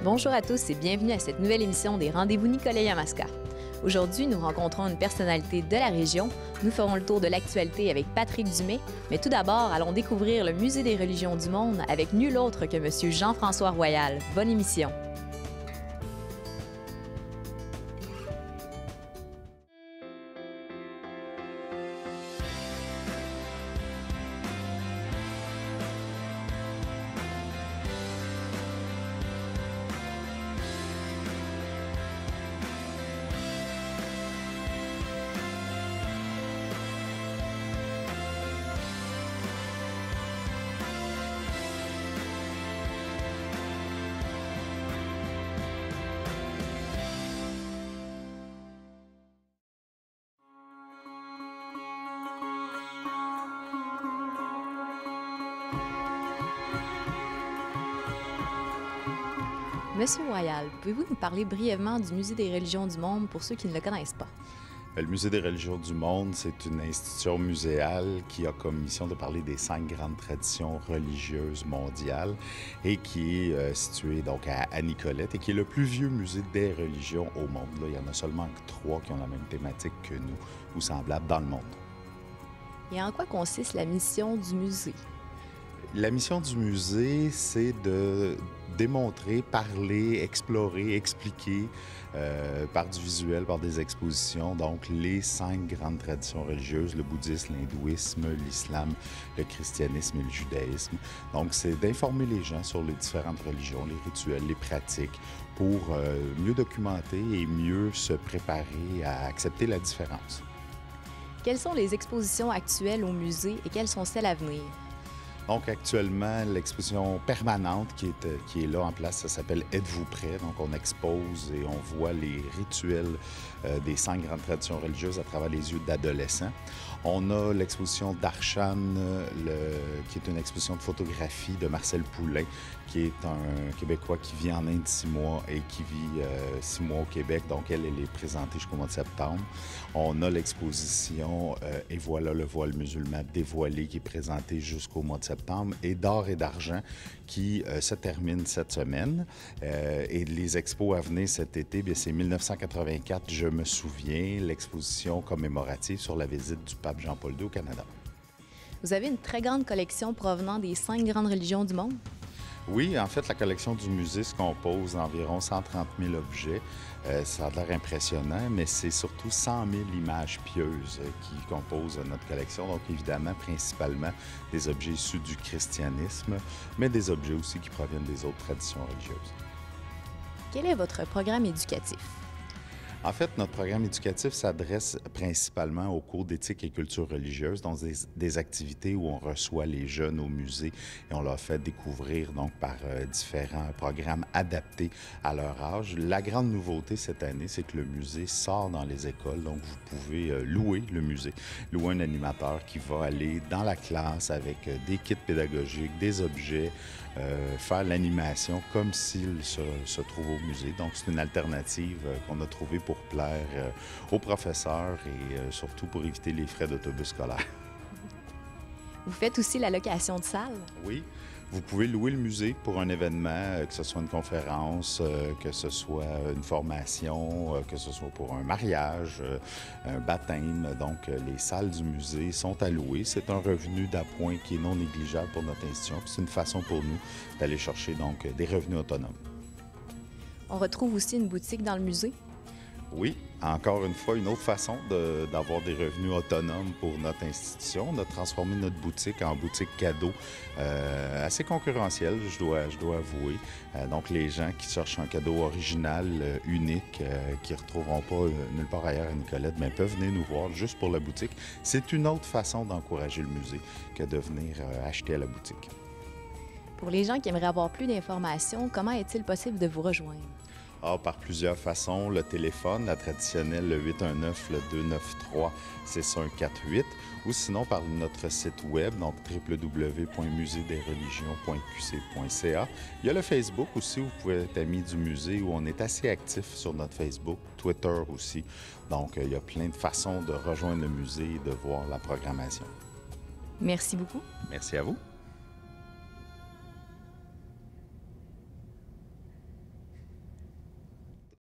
Bonjour à tous et bienvenue à cette nouvelle émission des Rendez-vous Nicolet-Yamaska. Aujourd'hui, nous rencontrons une personnalité de la région. Nous ferons le tour de l'actualité avec Patrick Dumais. Mais tout d'abord, allons découvrir le Musée des religions du monde avec nul autre que M. Jean-François Royal. Bonne émission! Monsieur Royal, pouvez-vous nous parler brièvement du Musée des religions du monde pour ceux qui ne le connaissent pas? Le Musée des religions du monde, c'est une institution muséale qui a comme mission de parler des 5 grandes traditions religieuses mondiales et qui est situé donc à Nicolette et qui est le plus vieux musée des religions au monde. Là, il y en a seulement 3 qui ont la même thématique que nous ou semblables dans le monde. Et en quoi consiste la mission du musée? La mission du musée, c'est de démontrer, parler, explorer, expliquer par du visuel, par des expositions, donc les 5 grandes traditions religieuses, le bouddhisme, l'hindouisme, l'islam, le christianisme et le judaïsme. Donc, c'est d'informer les gens sur les différentes religions, les rituels, les pratiques, pour mieux documenter et mieux se préparer à accepter la différence. Quelles sont les expositions actuelles au musée et quelles sont celles à venir? Donc, actuellement, l'exposition permanente qui est là en place, ça s'appelle « Êtes-vous prêts ?» Donc, on expose et on voit les rituels des 5 grandes traditions religieuses à travers les yeux d'adolescents. On a l'exposition d'Arshan, qui est une exposition de photographie de Marcel Poulain, qui est un Québécois qui vit en Inde 6 mois et qui vit 6 mois au Québec. Donc, elle est présentée jusqu'au mois de septembre. On a l'exposition « Et voilà le voile musulman dévoilé » qui est présentée jusqu'au mois de septembre, et d'or et d'argent qui se termine cette semaine. Et les expos à venir cet été, c'est 1984, je me souviens, l'exposition commémorative sur la visite du pape Jean-Paul II au Canada. Vous avez une très grande collection provenant des 5 grandes religions du monde? Oui, en fait, la collection du musée se compose d'environ 130 000 objets. Ça a l'air impressionnant, mais c'est surtout 100 000 images pieuses qui composent notre collection. Donc, évidemment, principalement des objets issus du christianisme, mais des objets aussi qui proviennent des autres traditions religieuses. Quel est votre programme éducatif? En fait, notre programme éducatif s'adresse principalement aux cours d'éthique et culture religieuse, donc des activités où on reçoit les jeunes au musée et on leur fait découvrir donc par différents programmes adaptés à leur âge. La grande nouveauté cette année, c'est que le musée sort dans les écoles, donc vous pouvez louer le musée, louer un animateur qui va aller dans la classe avec des kits pédagogiques, des objets, faire l'animation comme s'il se trouve au musée. Donc, c'est une alternative qu'on a trouvée pour plaire aux professeurs et surtout pour éviter les frais d'autobus scolaire. Vous faites aussi la location de salles? Oui, vous pouvez louer le musée pour un événement, que ce soit une conférence, que ce soit une formation, que ce soit pour un mariage, un baptême. Donc, les salles du musée sont à louer. C'est un revenu d'appoint qui est non négligeable pour notre institution. C'est une façon pour nous d'aller chercher donc des revenus autonomes. On retrouve aussi une boutique dans le musée? Oui, encore une fois, une autre façon d'avoir des revenus autonomes pour notre institution. On a transformé notre boutique en boutique cadeau assez concurrentielle, je dois avouer. Donc, les gens qui cherchent un cadeau original, unique, qui ne retrouveront pas nulle part ailleurs à Nicolette, mais peuvent venir nous voir juste pour la boutique. C'est une autre façon d'encourager le musée que de venir acheter à la boutique. Pour les gens qui aimeraient avoir plus d'informations, comment est-il possible de vous rejoindre? Par plusieurs façons. Le téléphone, la traditionnelle, le 819-293-6148, ou sinon par notre site web, donc www.museedesreligions.qc.ca. Il y a le Facebook aussi, où vous pouvez être ami du musée, où on est assez actif sur notre Facebook, Twitter aussi. Donc, il y a plein de façons de rejoindre le musée et de voir la programmation. Merci beaucoup. Merci à vous.